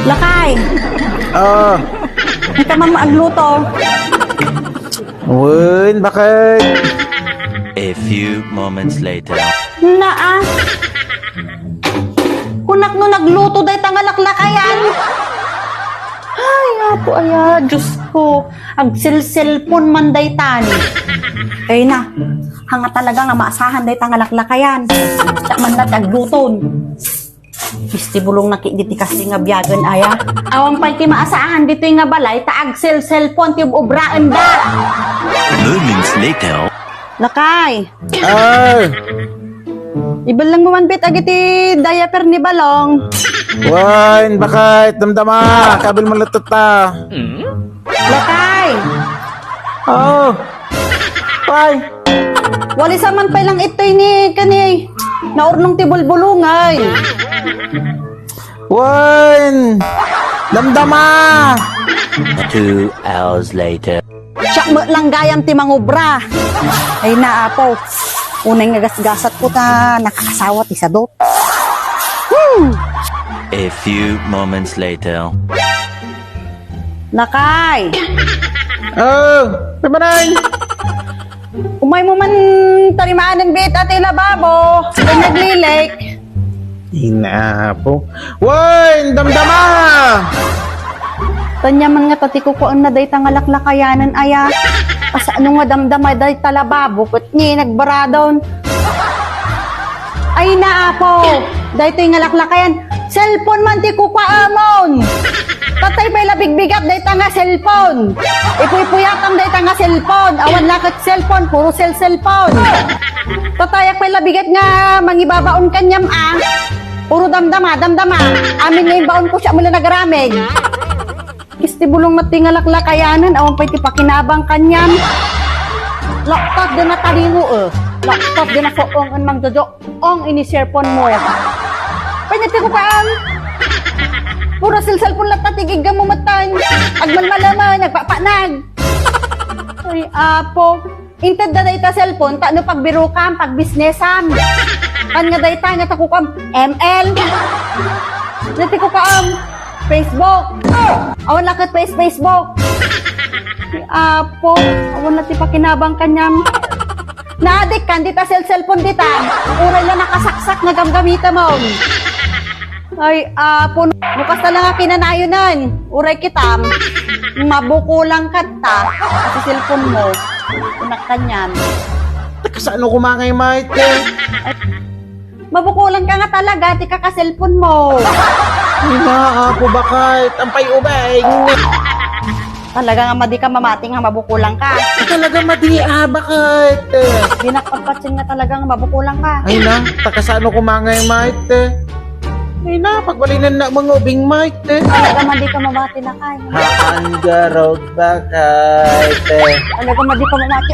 Lakay, Oh, hindi ka agluto. Win, bakit? A few moments later. Naa. Kunak no nagluto day tangalaklakayan. Ay, apo aya, Diyos ko. Ag cellphone man day tani. Ay na, hanga talaga nga maasahan day tangalaklakayan. Tak man na tagluton. Istibulong nakikiti kasi nga biyagan aya. Awang pa'y ti maasahan dito nga balay, taag cellphone ti ubraan da. Moments later. Lakay, Ay, ibal lang mo man bit agiti diaper ni Balong. Win, bakit? Damdama, kabil mo latot ta. Lakay, Oh, Why? wali sa man pa lang ito'y ni kani. Naurnong ti bulbulungay. Win, damdama. 2 hours later. Siya mo lang gayam ti mangubra. Ay naapo. Unay nga gasgasat ko ta nakakasawa ti sadot. A few moments later. Lakay, Oh, namanay. umay mo man tarimaan ng bit at lababo. Kung naglilik. Inapo. Win, damdama. Tanya man nga tatiko ko ang naday tangalaklakayanan aya. Asa ano nga damdamay day talababo ket ni nagbaradon. Ay naapo. Daytoy nga laklakayan. Cellphone man ti kupaamon. Tatay pa'y labigbigat day tanga cellphone. Ipuy-puyatam day tanga cellphone. Awan lakat cellphone, puro cellphone. Tatayak pa'y labigat nga mangibabaon kanyam Puro damdama. Amin nga yung baon ko siya mula nagaramig. Istibulong matingalaklakayanan, awan pa'y tipakinabang kanyam. Laptop din na talino Laptop din na foong ang mangjojo. Ong ini-cellphone mo. Panyati ko paan. Puro cellphone lang tatigig ka mo matan. Agman malaman, nagpapanag. Ay, apo. Inted na dayta cellphone, taano pagbirukam, pagbisnesam. Kan nga dayta, nga takukam, ML. Nati ko kaam, Facebook. Awan lakat Facebook. Ay, apo. Awan lati pakinabang kanyam. Naadik kan, dita cellphone dita. Uray lang nakasaksak na gamgamita mo. Ay, apo, bukas na lang kinanayonan. Uray kitam, mabukulang kata. Kasi cellphone mo, unak kanyan. Saan ako kumangay, mate? Mabukulang ka nga talaga, di ka ka-cellphone mo. Inaapo, bakit? Ampay ubay. Talaga nga madi ka mamating nga mabukulang ka. Talaga madia, bakit? Binakpagpatsin nga talaga nga mabukulang ka. Ay na, takasano kumangay, mate? Ay na, pagbalinan na mga ubing, mate. Talaga madi ka mamati na kay. Haan garog, bakit? Talaga madi ka mamati